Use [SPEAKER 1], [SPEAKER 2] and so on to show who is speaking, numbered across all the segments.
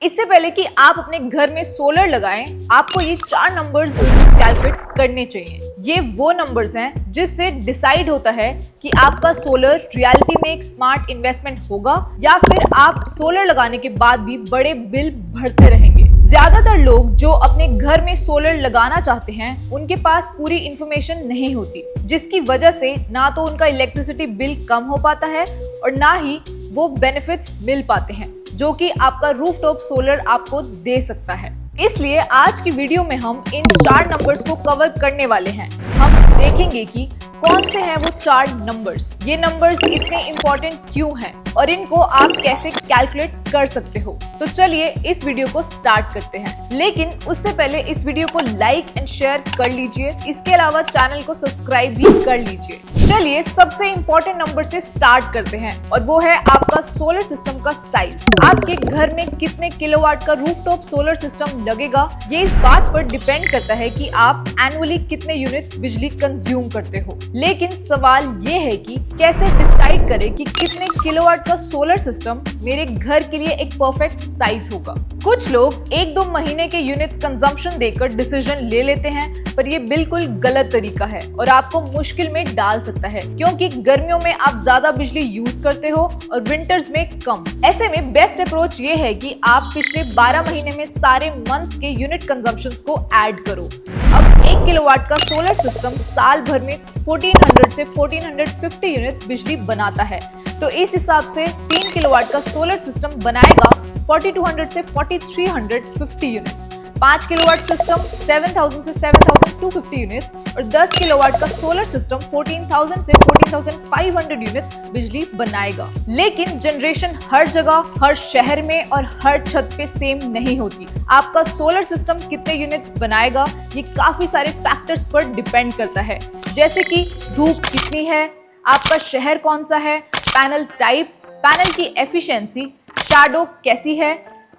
[SPEAKER 1] इससे पहले कि आप अपने घर में सोलर लगाएं, आपको ये 4 नंबर्स जरूर कैलकुलेट करने चाहिए। ये वो नंबर्स हैं जिससे डिसाइड होता है कि आपका सोलर रियलिटी में एक स्मार्ट इन्वेस्टमेंट होगा या फिर आप सोलर लगाने के बाद भी बड़े बिल भरते रहेंगे। ज्यादातर लोग जो अपने घर में सोलर लगाना चाहते हैं उनके पास पूरी इंफॉर्मेशन नहीं होती, जिसकी वजह से ना तो उनका इलेक्ट्रिसिटी बिल कम हो पाता है और ना ही वो बेनिफिट्स मिल पाते हैं जो कि आपका रूफटॉप सोलर आपको दे सकता है। इसलिए आज की वीडियो में हम इन 4 नंबर्स को कवर करने वाले हैं। हम देखेंगे कि कौन से हैं वो 4 नंबर्स, ये नंबर्स इतने इंपॉर्टेंट क्यों हैं और इनको आप कैसे कैलकुलेट कर सकते हो। तो चलिए इस वीडियो को स्टार्ट करते हैं, लेकिन उससे पहले इस वीडियो को लाइक एंड शेयर कर लीजिए। इसके अलावा चैनल को सब्सक्राइब भी कर लीजिए। चलिए सबसे इंपॉर्टेंट नंबर से स्टार्ट करते हैं और वो है आपका सोलर सिस्टम का साइज। आपके घर में कितने किलोवाट का रूफटॉप सोलर सिस्टम लगेगा, ये इस बात पर डिपेंड करता है कि आप एनुअली कितने यूनिट्स बिजली कंज्यूम करते हो। लेकिन सवाल ये है कि कैसे डिसाइड करें कि कितने किलोवाट का सोलर सिस्टम मेरे घर के लिए एक परफेक्ट साइज होगा। कुछ लोग 1-2 महीने के यूनिट्स कंजम्पशन देकर डिसीजन ले लेते हैं, पर ये बिल्कुल गलत तरीका है और आपको मुश्किल में डाल सकता है, क्योंकि गर्मियों में आप ज्यादा बिजली यूज करते हो और विंटर्स में कम। ऐसे में बेस्ट अप्रोच ये है कि आप पिछले 12 महीने में सारे मंथ्स के यूनिट कंजम्पशंस को ऐड करो। अब 1 किलोवाट का सोलर सिस्टम साल भर में 1400 से 1450 यूनिट्स बिजली बनाता है, तो इस हिसाब से 3 किलोवाट का सोलर सिस्टम बनाएगा 4200 से 4350 यूनिट्स। 5 किलोवाट सिस्टम 7000 से 7250 यूनिट्स और 10 किलोवाट का सोलर सिस्टम 14000 से 14500 यूनिट्स बिजली बनाएगा। लेकिन जनरेशन हर जगह, हर शहर में और हर छत पे सेम नहीं होती। आपका सोलर सिस्टम कितने यूनिट्स बनाएगा ये काफी सारे फैक्टर्स पर डिपेंड करता है, जैसे कि धूप कितनी है, आपका शहर कौन सा है, पैनल टाइप, पैनल की एफिशिएंसी, शैडो कैसी है,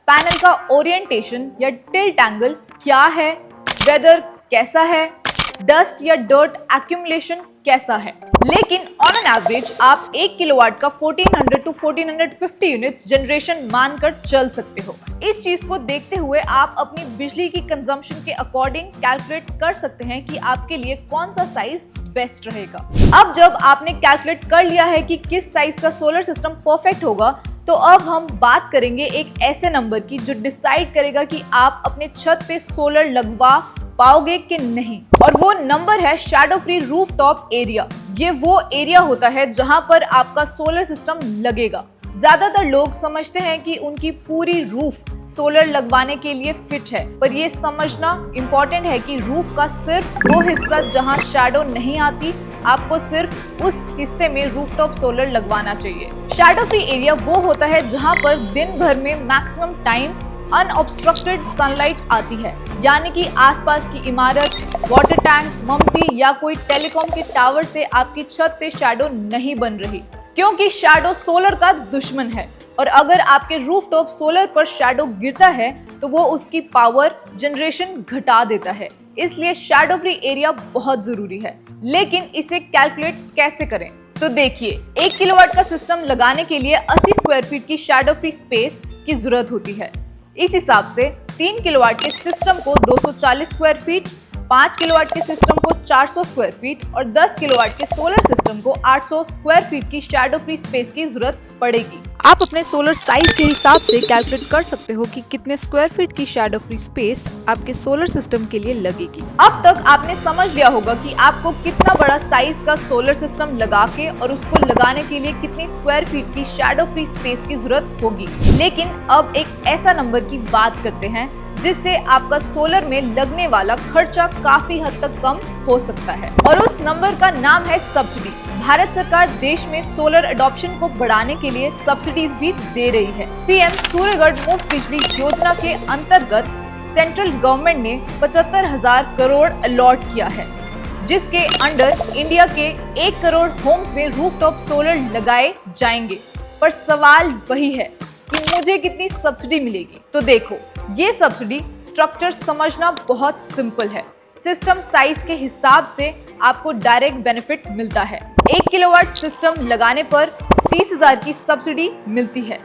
[SPEAKER 1] पैनल का ओरिएंटेशन या टिल्ट एंगल क्या है, वेदर कैसा है, डस्ट या डर्ट एक्यूमुलेशन कैसा है। लेकिन ऑन एन एवरेज आप 1 किलोवाट का 1400 टू 1450 यूनिट्स जनरेशन मानकर चल सकते हो। इस चीज को देखते हुए आप अपनी बिजली की कंजम्पशन के अकॉर्डिंग कैलकुलेट कर सकते हैं कि आपके लिए कौन सा साइज बेस्ट रहेगा। अब जब आपने कैलकुलेट कर लिया है कि किस साइज का सोलर सिस्टम परफेक्ट होगा, तो अब हम बात करेंगे एक ऐसे नंबर की जो डिसाइड करेगा कि आप अपने छत पे सोलर लगवा पाओगे कि नहीं, और वो नंबर है शैडो फ्री रूफटॉप एरिया। ये वो एरिया होता है जहां पर आपका सोलर सिस्टम लगेगा। ज्यादातर लोग समझते हैं कि उनकी पूरी रूफ सोलर लगवाने के लिए फिट है, पर ये समझना इम्पोर्टेंट है कि रूफ का सिर्फ वो हिस्सा जहां शैडो नहीं आती, आपको सिर्फ उस हिस्से में रूफटॉप सोलर लगवाना चाहिए। शैडो फ्री एरिया वो होता है जहां पर दिन भर में मैक्सिमम टाइम अनऑब्स्ट्रक्टेड सनलाइट आती है, यानी कि आसपास की इमारत, वाटर टैंक, ममटी या कोई टेलीकॉम के टावर से आपकी छत पे शैडो नहीं बन रही, क्योंकि शैडो सोलर का दुश्मन है और अगर आपके रूफटॉप सोलर पर शैडो गिरता है तो वो उसकी पावर जनरेशन घटा देता है। इसलिए शैडो फ्री एरिया बहुत जरूरी है। लेकिन इसे कैलकुलेट कैसे करें, तो देखिए 1 किलोवाट का सिस्टम लगाने के लिए 80 स्क्वायर फीट की शैडो फ्री स्पेस की जरूरत होती है। इस हिसाब से 3 किलोवाट के सिस्टम को 240 स्क्वायर फीट, 5 किलोवाट के सिस्टम को 400 स्क्वायर फीट और 10 किलोवाट के सोलर सिस्टम को 800 स्क्वायर फीट की शैडो फ्री स्पेस की जरूरत पड़ेगी। आप अपने सोलर साइज के हिसाब से कैलकुलेट कर सकते हो कि कितने स्क्वायर फीट की शैडो फ्री स्पेस आपके सोलर सिस्टम के लिए लगेगी। अब तक आपने समझ लिया होगा कि आपको कितना बड़ा साइज का सोलर सिस्टम लगा के और उसको लगाने के लिए कितनी स्क्वायर फीट की शैडो फ्री स्पेस की जरूरत होगी। लेकिन अब एक ऐसा नंबर की बात करते हैं जिससे आपका सोलर में लगने वाला खर्चा काफी हद तक कम हो सकता है, और उस नंबर का नाम है सब्सिडी। भारत सरकार देश में सोलर अडॉप्शन को बढ़ाने के लिए सब्सिडीज भी दे रही है। पीएम सूर्यगढ़ मुफ्त बिजली योजना के अंतर्गत सेंट्रल गवर्नमेंट ने 75,000 करोड़ अलॉट किया है, जिसके अंडर इंडिया के 1 करोड़ होम्स में रूफटॉप सोलर लगाए जाएंगे। पर सवाल वही है कि मुझे कितनी सब्सिडी मिलेगी। तो देखो, ये सब्सिडी स्ट्रक्चर समझना बहुत सिंपल है। सिस्टम साइज के हिसाब से आपको डायरेक्ट बेनिफिट मिलता है। 1 किलोवाट सिस्टम लगाने पर 30,000 की सब्सिडी मिलती है।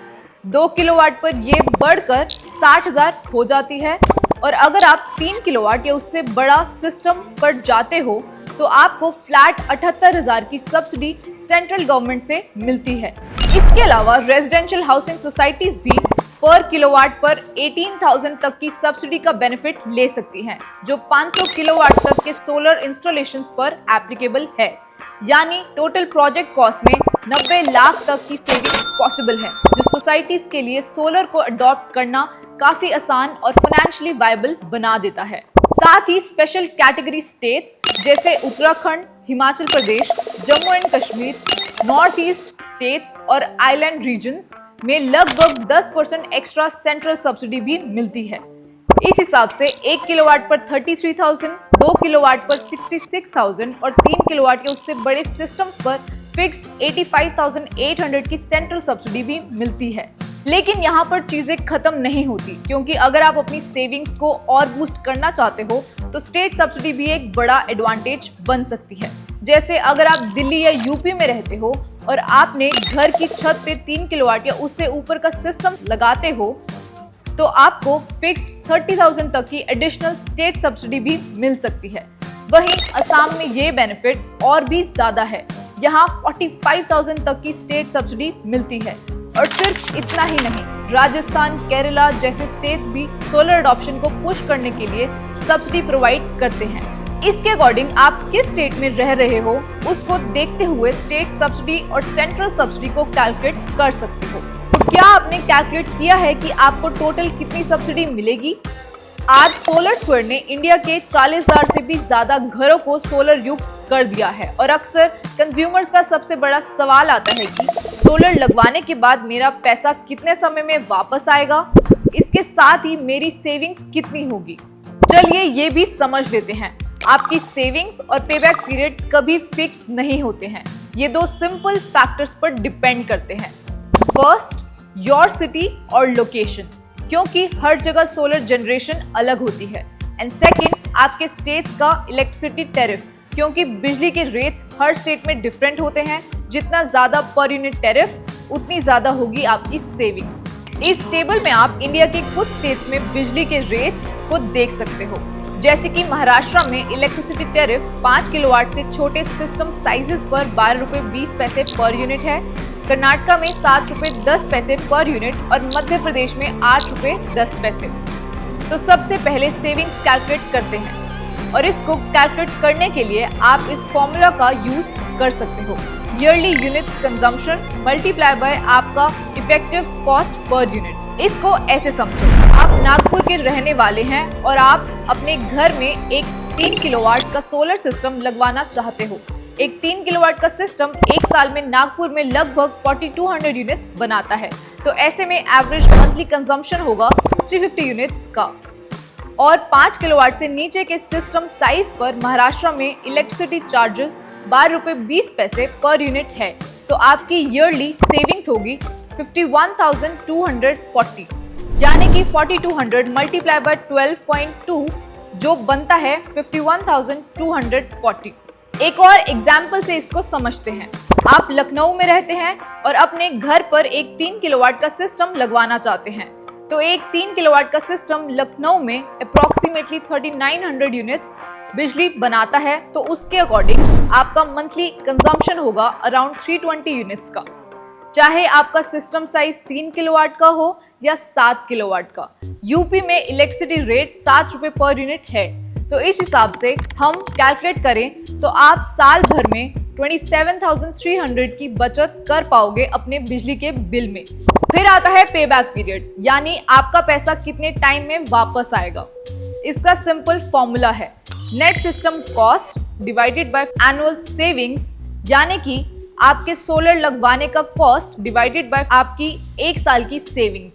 [SPEAKER 1] 2 किलोवाट पर ये बढ़कर 60,000 हो जाती है। और अगर आप 3 किलोवाट या उससे बड़ा सिस्टम पर जाते हो तो आपको फ्लैट 78,000 की सब्सिडी सेंट्रल गवर्नमेंट से मिलती है। इसके अलावा रेजिडेंशियल हाउसिंग सोसाइटीज भी पर किलोवाट पर 18,000 तक की सब्सिडी का बेनिफिट ले सकती हैं, जो 500 किलोवाट तक के सोलर इंस्टॉलेशंस पर एप्लीकेबल है। यानी टोटल प्रोजेक्ट कॉस्ट में 90 लाख तक की सेविंग पॉसिबल है, जो सोसाइटीज के लिए सोलर को अडॉप्ट करना काफी आसान और फाइनेंशियली वायबल बना देता है। साथ ही स्पेशल कैटेगरी स्टेट्स जैसे Uttarakhand, Himachal Pradesh, Jammu and Kashmir, north east states और आइलैंड रीजन्स में लगभग 10% एक्स्ट्रा सेंट्रल सब्सिडी भी मिलती है। इस हिसाब से 1 किलोवाट पर 33,000, 2 किलोवाट पर 66,000 और 3 किलोवाट के उससे बड़े सिस्टम्स पर फिक्स्ड 85,800 की सेंट्रल सब्सिडी भी मिलती है। लेकिन यहाँ पर चीजें खत्म नहीं होती, क्योंकि अगर आप अपनी सेविंग्स को और बूस्ट करना चाहते हो तो स्टेट सब्सिडी भी एक बड़ा एडवांटेज बन सकती है। जैसे अगर आप दिल्ली या यूपी में रहते हो और आपने घर की छत पे 3 किलोवाट या उससे ऊपर का सिस्टम लगाते हो तो आपको फिक्स्ड 30,000 तक की एडिशनल स्टेट सब्सिडी भी मिल सकती है। वहीं असम में ये बेनिफिट और भी ज्यादा है, यहाँ 45,000 तक की स्टेट सब्सिडी मिलती है। और सिर्फ इतना ही नहीं, राजस्थान, केरला जैसे स्टेट्स भी सोलर अडॉप्शन को पुश करने के लिए सब्सिडी प्रोवाइड करते हैं। इसके अकॉर्डिंग आप किस स्टेट में रह रहे हो उसको देखते हुए स्टेट सब्सिडी और सेंट्रल सब्सिडी को कैलकुलेट कर सकते हो। तो क्या आपने कैलकुलेट किया है कि आपको टोटल कितनी सब्सिडी मिलेगी? आज सोलर स्क्वायर ने इंडिया के 40,000 से भी ज्यादा घरों को सोलर युक्त कर दिया है और अक्सर कंज्यूमर्स का सबसे बड़ा सवाल आता है कि सोलर लगवाने के बाद मेरा पैसा कितने समय में वापस आएगा, इसके साथ ही मेरी सेविंग्स कितनी होगी। चलिए ये भी समझ लेते हैं। आपकी सेविंग्स और पेबैक पीरियड कभी फिक्स्ड नहीं होते हैं, ये दो सिंपल फैक्टर्स पर डिपेंड करते हैं। फर्स्ट, योर सिटी और लोकेशन, क्योंकि हर जगह सोलर जनरेशन अलग होती है। एंड सेकंड, आपके स्टेट्स का इलेक्ट्रिसिटी टैरिफ, क्योंकि बिजली के रेट्स हर स्टेट में डिफरेंट होते हैं। जितना ज्यादा पर यूनिट टैरिफ उतनी ज्यादा होगी आपकी सेविंग्स। इस टेबल में आप इंडिया के कुछ स्टेट्स में बिजली के रेट्स को देख सकते हो, जैसे कि महाराष्ट्र में इलेक्ट्रिसिटी टैरिफ 5 किलोवाट से छोटे सिस्टम साइजेस पर 12 रुपए 20 पैसे पर यूनिट है, कर्नाटक में 7 रुपए 10 पैसे पर यूनिट और मध्य प्रदेश में 8 रुपए 10 पैसे। तो सबसे पहले सेविंग्स कैलकुलेट करते हैं और इसको कैलकुलेट करने के लिए आप इस फॉर्मूला का यूज कर सकते हो। Yearly units consumption multiply by आपका इफेक्टिव कॉस्ट पर यूनिट। इसको ऐसे समझो, आप नागपुर के रहने वाले हैं और आप अपने घर में एक 3 किलोवाट का सोलर सिस्टम लगवाना चाहते हो। एक 3 किलोवाट का सिस्टम एक साल में नागपुर में लगभग 4200 यूनिट्स बनाता है। तो ऐसे में एवरेज मंथली कंजम्पशन होगा 350 यूनिट्स का। और 5 किलोवाट से नीचे के सिस्टम साइज पर महाराष्ट्र में इलेक्ट्रिसिटी चार्जेस 12 रुपए 20 पैसे पर यूनिट है। तो आपकी ईयरली सेविंग्स होगी 51,240, यानी कि 4200 मल्टीप्लाई बाय 12.2 जो बनता है 51,240। एक और एग्जाम्पल से इसको समझते हैं। आप लखनऊ में रहते हैं और अपने घर पर एक 3 किलोवाट का सिस्टम लगवाना चाहते हैं। तो एक 3 किलोवाट का सिस्टम लखनऊ में अप्रोक्सीमेटली 3900 यूनिट्स बिजली बनाता है। तो उसके अकॉर्डिंग आपका मंथली कंजम्पशन होगा अराउंड 320 यूनिट्स का, चाहे आपका सिस्टम साइज 3 किलोवाट का हो या 7 किलोवाट का। यूपी में इलेक्ट्रिसिटी रेट 7 रुपए पर यूनिट है। तो इस हिसाब से हम कैलकुलेट करें तो आप साल भर में 27,300 की बचत कर पाओगे अपने बिजली के बिल में। फिर आता है पे बैक पीरियड, यानी आपका पैसा कितने टाइम में वापस आएगा। इसका सिंपल फॉर्मूला है net system cost divided by annual savings, यानी कि आपके सोलर लगवाने का कॉस्ट डिवाइडेड बाय आपकी एक साल की सेविंग्स।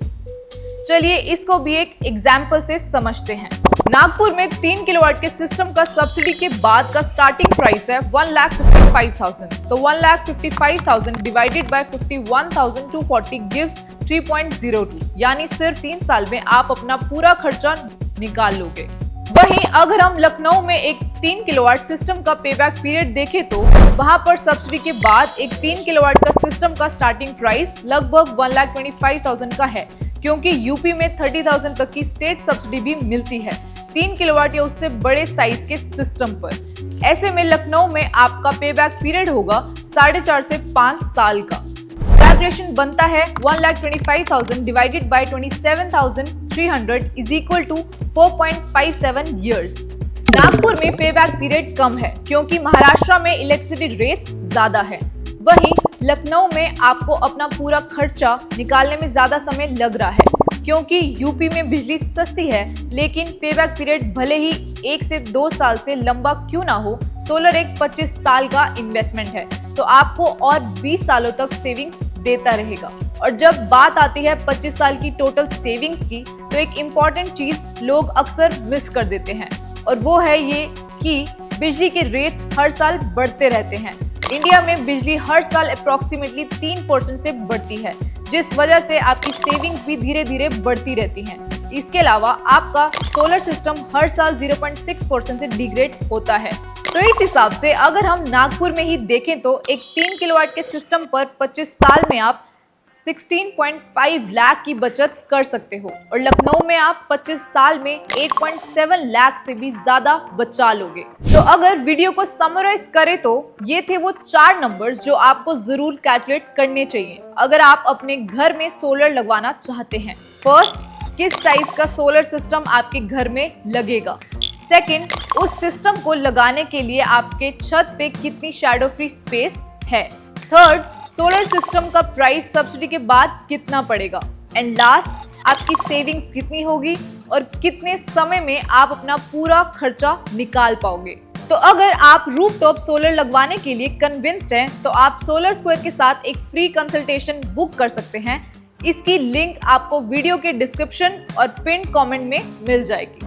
[SPEAKER 1] चलिए इसको भी एक एग्जाम्पल से समझते हैं। नागपुर में 3 किलोवाट के सिस्टम का सब्सिडी के बाद का स्टार्टिंग प्राइस है 1,55,000। तो 1,55,000 डिवाइडेड बाय 51,240 गिव्स 3.02, यानी सिर्फ 3 साल में आप अपना पूरा खर्चा निकाल लोगे। वहीं अगर हम लखनऊ में एक 3 किलोवाट सिस्टम का पेबैक पीरियड देखें तो वहां पर सब्सिडी के बाद एक 3 किलोवाट का सिस्टम का स्टार्टिंग प्राइस लगभग 1,25,000 का है, क्योंकि यूपी में 30,000 तक की स्टेट सब्सिडी भी मिलती है 3 किलोवाट या उससे बड़े साइज के सिस्टम पर। ऐसे में लखनऊ में आपका पेबैक पीरियड होगा 4.5 से 5 साल का। कैलकुलेशन बनता है 1,25,000 divided by 27,300 is equal to 4.57 years. Nagpur में पेबैक पीरियड कम है क्योंकि महाराष्ट्र में इलेक्ट्रिसिटी रेट्स ज्यादा है। वहीं लखनऊ में आपको अपना पूरा खर्चा निकालने में ज्यादा समय लग रहा है क्योंकि यूपी में बिजली सस्ती है, लेकिन पेबैक पीरियड भले ही 1 से 2 साल से लंबा क्यों ना हो, सोलर एक 25 साल का इन्वेस्टमेंट है तो आपको और 20 सालों तक सेविंग्स देता रहेगा। और जब बात आती है 25 साल की टोटल सेविंग्स की, तो एक इम्पॉर्टेंट चीज लोग अक्सर मिस कर देते हैं और वो है ये कि बिजली के रेट्स हर साल बढ़ते रहते हैं। इंडिया में बिजली हर साल अप्रोक्सीमेटली 3% से बढ़ती है, जिस वजह से आपकी सेविंग्स भी धीरे धीरे बढ़ती रहती हैं। इसके अलावा आपका सोलर सिस्टम हर साल 0.6% से डिग्रेड होता है। तो इस हिसाब से अगर हम नागपुर में ही देखें तो एक 3 किलोवाट के सिस्टम पर 25 साल में आप 16.5 लाख की बचत कर सकते हो और लखनऊ में आप 25 साल में 8.7 लाख से भी ज्यादा बचा लोगे। तो अगर वीडियो को समराइज करें तो ये थे वो 4 नंबर्स जो आपको जरूर कैलकुलेट करने चाहिए अगर आप अपने घर में सोलर लगवाना चाहते हैं। फर्स्ट, किस साइज का सोलर सिस्टम आपके घर में लगेगा। सेकंड, उस सिस्टम को लगाने के लिए आपके छत पे कितनी शैडो फ्री स्पेस है। थर्ड, सोलर सिस्टम का प्राइस सब्सिडी के बाद कितना पड़ेगा। एंड लास्ट, आपकी सेविंग्स कितनी होगी और कितने समय में आप अपना पूरा खर्चा निकाल पाओगे। तो अगर आप रूफटॉप सोलर लगवाने के लिए कन्विंस्ड हैं तो आप सोलर स्क्वायर के साथ एक फ्री कंसल्टेशन बुक कर सकते हैं। इसकी लिंक आपको वीडियो के डिस्क्रिप्शन और पिन कमेंट में मिल जाएगी।